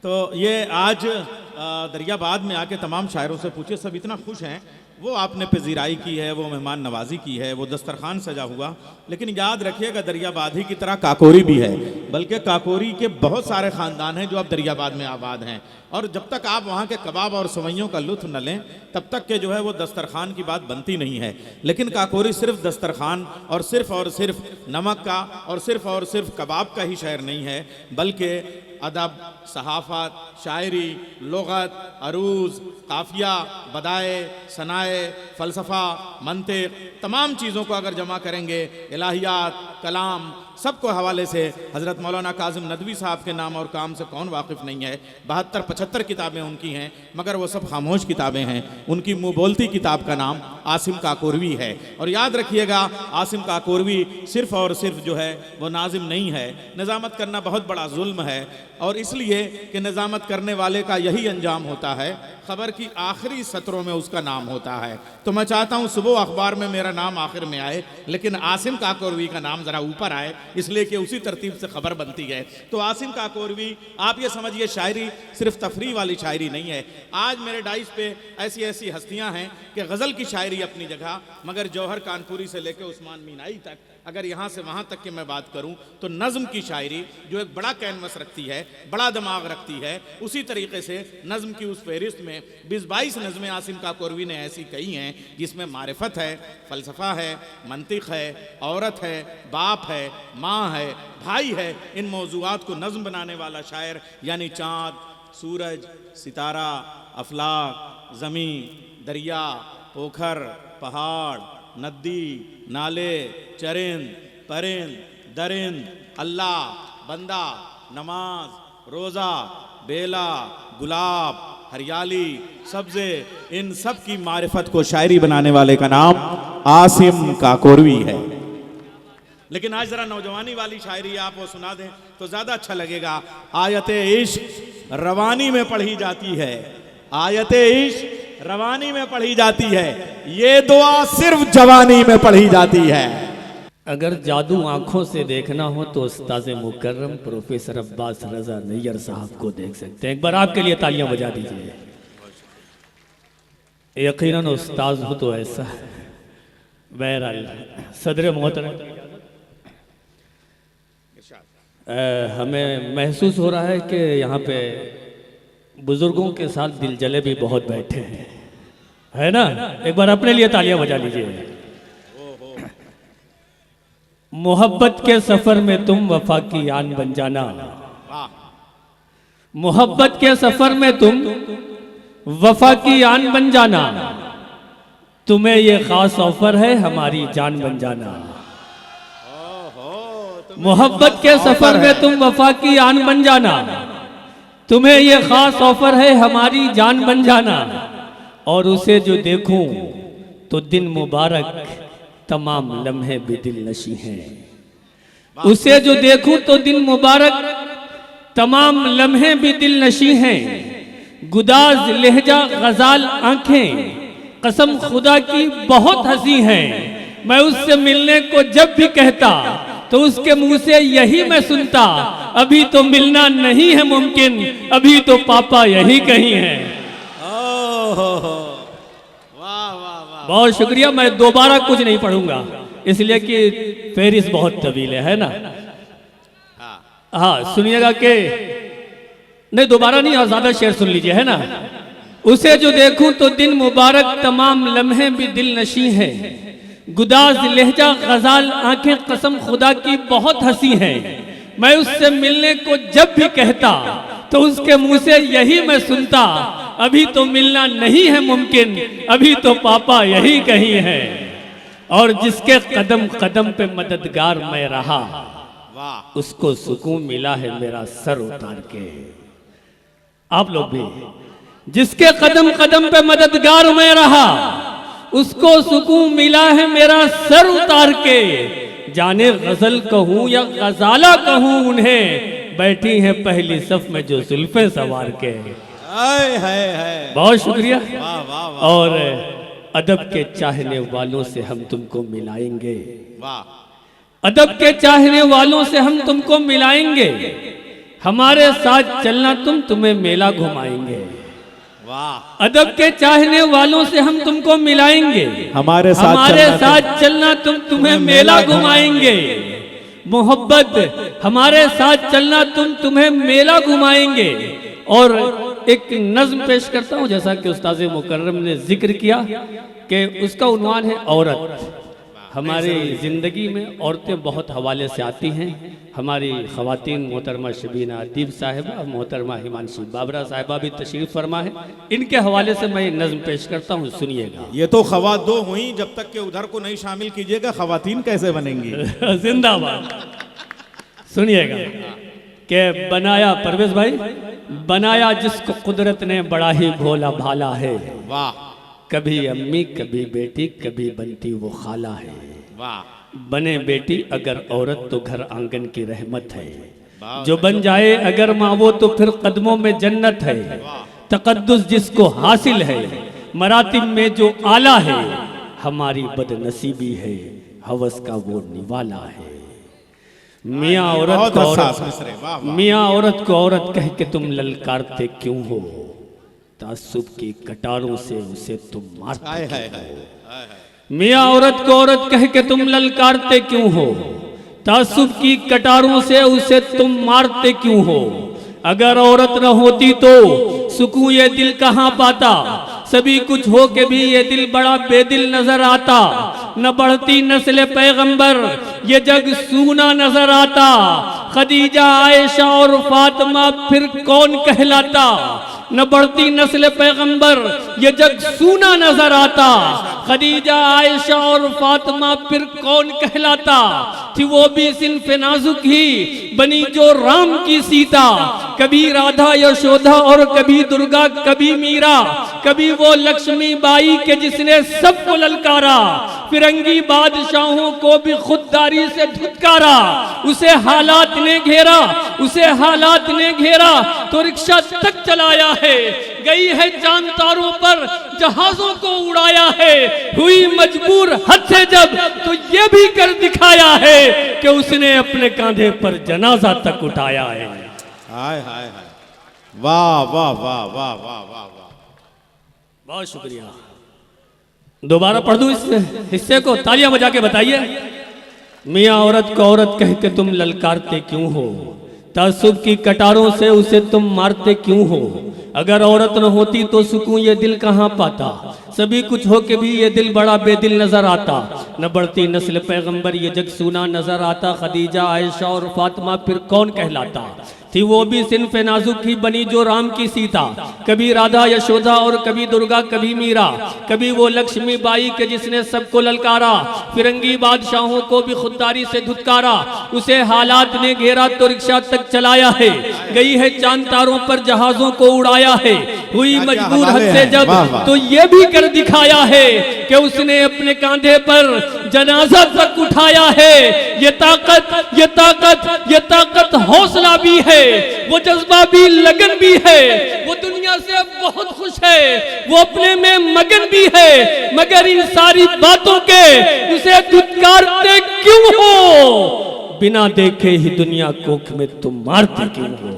तो ये आज दरियाबाद में आके तमाम शायरों से पूछे, सब इतना खुश हैं। वो आपने पजीराई की है, वो मेहमान नवाजी की है, वो दस्तरखान सजा हुआ, लेकिन याद रखिएगा दरियाबाद ही की तरह काकोरी भी है, बल्कि काकोरी के बहुत सारे ख़ानदान हैं जो अब दरियाबाद में आबाद हैं। और जब तक आप वहाँ के कबाब और सवैयों का लुत्फ़ न लें तब तक के जो है वो दस्तरखान की बात बनती नहीं है। लेकिन काकोरी सिर्फ दस्तरखान और सिर्फ नमक का और सिर्फ कबाब का ही शहर नहीं है, बल्कि अदब, सहाफ़त, शायरी, लुग़त, अरूज़, काफ़िया, बदाए, सनाए, फ़लसफ़ा, मंतिक़, तमाम चीज़ों को अगर जमा करेंगे, इलाहियात, कलाम, सबको हवाले से हज़रत मौलाना काज़िम नदवी साहब के नाम और काम से कौन वाकिफ़ नहीं है। 72-75 किताबें उनकी हैं, मगर वो सब खामोश किताबें हैं। उनकी मुँह बोलती किताब का नाम आसिम काकोरवी है। और याद रखिएगा, आसिम काकोरवी सिर्फ़ और सिर्फ जो है वो नाजिम नहीं है। निज़ामत करना बहुत बड़ा जुल्म है, और इसलिए कि निज़ामत करने वाले का यही अंजाम होता है, ख़बर की आखिरी सत्रों में उसका नाम होता है। तो मैं चाहता हूँ सुबह अखबार में मेरा नाम आखिर में आए, लेकिन आसिम काकोरवी का नाम ज़रा ऊपर आए, इसलिए कि उसी तरतीब से खबर बनती है। तो आसिम काकोरवी, आप ये समझिए शायरी सिर्फ तफरी वाली शायरी नहीं है। आज मेरे डाइस पे ऐसी ऐसी हस्तियां हैं कि गज़ल की शायरी अपनी जगह, मगर जौहर कानपुरी से लेकर उस्मान मीनाई तक, अगर यहाँ से वहाँ तक की मैं बात करूँ तो नज़्म की शायरी जो एक बड़ा कैनवस रखती है, बड़ा दिमाग रखती है, उसी तरीके से नज़्म की उस फहरिस्त में 20-22 नज़में आसिम काकोरवी ने ऐसी कही हैं जिसमें मारिफत है, फ़लसफ़ा है, मंतिक़ है, औरत है, बाप है, माँ है, भाई है। इन मौज़ूआत को नज़्म बनाने वाला शायर यानी चाँद, सूरज, सितारा, अफलाक, ज़मीन, दरिया, पोखर, पहाड़, नदी, नाले, चरिंद, परिंद, दरिंद, अल्लाह, बंदा, नमाज, रोज़ा, बेला, गुलाब, हरियाली, सब्ज़े, इन सब की मारिफत को शायरी बनाने वाले का नाम आसिम काकोरवी है। लेकिन आज ज़रा नौजवानी वाली शायरी आप वो सुना दें तो ज़्यादा अच्छा लगेगा। आयते इश्क रवानी में पढ़ी जाती है, आयते इश्क रवानी में पढ़ी जाती है, ये दुआ सिर्फ जवानी में पढ़ी जाती है। अगर जादू आंखों से देखना हो तो उस्ताद मुकर्रम प्रोफेसर अब्बास रजा नैयर साहब को देख सकते हैं। एक बार आपके लिए तालियां बजा दीजिए। यकीनन उस्ताद हो तो ऐसा। बहरहाल सदर मोहतरम, हमें महसूस हो रहा है कि यहाँ पे बुजुर्गों के साथ दिल जले भी बहुत बैठे हैं, है ना? एक बार अपने लिए तालियां बजा लीजिए। मोहब्बत के सफर में तुम वफा की आन बन जाना, मोहब्बत के सफर में तुम वफा की आन बन जाना, तुम्हें ये खास ऑफर है हमारी जान बन जाना। मोहब्बत के सफर में तुम वफा की आन बन जाना, तुम्हें ये खास ऑफर है हमारी जान बन जाना। और उसे जो देखूं तो दिन मुबारक तमाम लम्हे भी दिल नशी हैं। उसे जो देखूं तो दिन मुबारक तमाम लम्हे भी दिल नशी हैं। गुदाज लहजा गजाल आंखें कसम खुदा की बहुत हंसी हैं। मैं उससे मिलने को जब भी कहता तो उसके मुंह से यही मैं सुनता, अभी तो मिलना नहीं है मुमकिन, अभी तो पापा यही कहीं हैं। बहुत शुक्रिया। मैं दोबारा कुछ नहीं पढ़ूंगा इसलिए कि फेरिस बहुत तवील है ना। हाँ सुनिएगा कि नहीं, दोबारा नहीं, और ज्यादा शेर सुन लीजिए, है ना। उसे जो देखूं तो दिन मुबारक तमाम लम्हे भी दिल नशी है। गुदाज लहजा गजाल आंखें कसम खुदा की बहुत हंसी हैं। मैं उससे मिलने को जब भी कहता तो उसके मुंह से यही मैं सुनता, अभी तो मिलना नहीं है मुमकिन, अभी तो पापा यही कहीं है। और जिसके कदम कदम पे मददगार मैं रहा, उसको सुकून मिला है मेरा सर उतार के। आप लोग भी, जिसके कदम कदम पे मददगार मैं रहा, उसको सुकून मिला है मेरा सर उतार के। जाने गजल कहूं या गजाला कहूं उन्हें, बैठी हैं पहली सफ में जो जुल्फे सवार के। बहुत शुक्रिया। और अदब के चाहने वालों से हम तुमको मिलाएंगे, अदब के चाहने वालों से हम तुमको मिलाएंगे। हमारे साथ चलना तुम तुम्हें मेला घुमाएंगे। वाह, अदब के चाहने वालों से हम तुमको मिलाएंगे। हमारे साथ चलना तुम तुम्हें मेला घुमाएंगे। मोहब्बत हमारे साथ चलना तुम तुम्हें मेला घुमाएंगे। और एक नज्म पेश करता हूं, जैसा कि उस्ताद मुकर्रम ने जिक्र किया कि उसका उन्वान है औरत। हमारी ज़िंदगी में औरतें बहुत हवाले से आती हैं। हमारी ख़वातीन मोहतरमा शबीना अदीब साहिबा, मोहतरमा हिमांशी बाबरा साहिबा भी तशरीफ़ फरमा है। इनके हवाले से मैं नज़्म पेश करता हूँ, सुनिएगा। ये तो खवा दो हुई, जब तक के उधर को नहीं शामिल कीजिएगा खवातीन कैसे बनेंगी। जिंदाबाद। सुनिएगा कि बनाया परवेज भाई, बनाया जिसको कुदरत ने बड़ा ही भोला भाला है। वाह, कभी अम्मी कभी बेटी कभी बनती वो खाला है। वाह, बने बेटी अगर औरत तो घर आंगन की रहमत है। जो बन जाए अगर माँ वो तो फिर कदमों में जन्नत है। तकद्दुस जिसको हासिल है मरातिब में जो आला है। हमारी बदनसीबी है हवस का वो निवाला है। मियाँ औरत को औरत, मियाँ औरत को औरत कह के तुम ललकारते क्यों हो। तासुब की कटारों से उसे तुम मारते हो। मियाँ औरत को औरत कह के तुम ललकारते क्यों हो। तासुब की कटारों से उसे तुम मारते क्यों हो। अगर औरत न होती तो सुकून ये दिल कहाँ पाता। सभी कुछ हो के भी ये दिल बड़ा बेदिल नजर आता। न बढ़ती नस्ल पैगंबर ये जग सूना नजर आता। खदीजा आयशा और फातिमा फिर कौन कहलाता। न बढ़ती नस्ल पैगंबर ये जग सूना नजर आता। खदीजा आयशा और फातिमा फिर कौन कहलाता। थी वो भी सिन्फ़े नाजुक ही बनी जो राम की सीता। कभी राधा यशोदा और कभी दुर्गा कभी मीरा। कभी वो लक्ष्मी बाई के जिसने सबको ललकारा। फिरंगी बादशाहों को भी खुददारी से धुतकारा। उसे हालात ने घेरा, उसे हालात ने घेरा तो रिक्शा तक चलाया है। गई है चांद तारों पर जहाजों को उड़ाया है। हुई मजबूर हद से जब तो ये भी कर दिखाया है कि उसने अपने कांधे पर जनाजा तक उठाया है। हाय हाय हाय, वाह वाह वाह वाह वाह वाह वाह, बहुत शुक्रिया। दोबारा पढ़ दूं इस हिस्से को, तालियां बजा के बताइए। मियाँ औरत को औरत कह के तुम ललकारते क्यों हो। तासुब की कटारों से उसे तुम मारते क्यों हो। अगर औरत न होती तो सुकून ये दिल कहाँ पाता। सभी कुछ हो के भी ये दिल बड़ा बेदिल नजर आता। न बढ़ती नस्ल पैगंबर ये जग सूना नजर आता। खदीजा आयशा और फातिमा फिर कौन कहलाता। थी वो भी सिन्फ़े नाजुक ही बनी जो राम की सीता। कभी राधा यशोदा और कभी दुर्गा कभी मीरा। कभी वो लक्ष्मी बाई के जिसने सबको ललकारा। फिरंगी बादशाहों को भी खुददारी से धुतकारा। उसे हालात ने घेरा तो रिक्शा तक चलाया है। गई है चांद तारों पर जहाजों को उड़ाया है। हुई मजबूर हद से जब तो ये भी कर दिखाया है कि उसने अपने कांधे पर जनाजा तक उठाया है। ये ताकत ये ताकत ये ताकत हौसला भी है। वो जज्बा भी लगन भी है। वो दुनिया से बहुत खुश है। वो अपने में मगन भी है। मगर इन सारी बातों के उसे धुतकारते क्यों हो। बिना देखे ही दुनिया कोख में तुम मारते क्यों हो।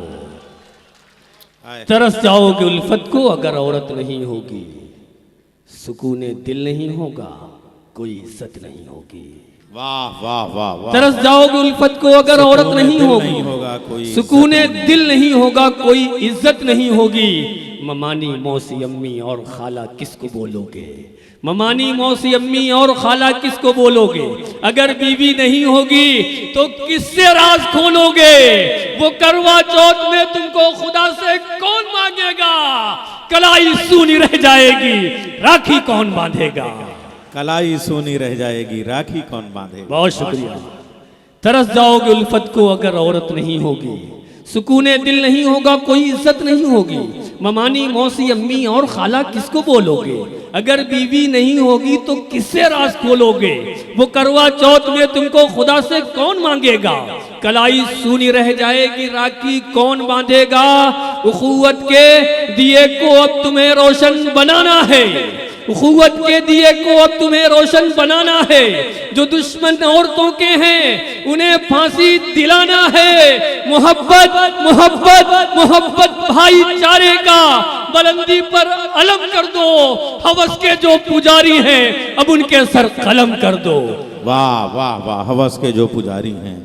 तरस जाओगे उल्फत को अगर औरत नहीं होगी। सुकूने दिल नहीं होगा कोई इज्जत नहीं होगी। वाह वाह वाह वाह, तरस जाओगे उल्फत को अगर औरत नहीं होगी। सुकूने दिल नहीं होगा कोई इज्जत नहीं होगी। ममानी मौसी अम्मी और खाला किसको बोलोगे। ममानी मौसी अम्मी और खाला किसको बोलोगे। अगर बीवी नहीं होगी तो किससे राज खोलोगे। वो करवा चौथ में तुमको खुदा से कौन मांगेगा। कलाई सूनी रह जाएगी राखी कौन बांधेगा। कलाई सोनी रह जाएगी राखी कौन बांधेगा। बहुत शुक्रिया। तरस जाओगे उल्फत को अगर औरत नहीं होगी। सुकूने दिल नहीं होगा कोई इज्जत नहीं होगी। ममानी मौसी अम्मी और खाला किसको बोलोगे। अगर बीवी नहीं होगी तो किससे राज खोलोगे। वो करवा चौथ में तुमको खुदा से कौन मांगेगा। कलाई सूनी रह जाएगी राखी कौन बांधेगा। उखुवत के दिए को अब तुम्हें रोशन बनाना है। उखुवत के दिए को अब तुम्हें रोशन बनाना है। जो दुश्मन औरतों के हैं उन्हें फांसी दिलाना है। मोहब्बत मोहब्बत मोहब्बत भाईचारे का बुलंदी पर अलम कर दो। हवस के जो पुजारी हैं अब उनके सर कलम कर दो। वाह वाह वाह, हवस के जो पुजारी हैं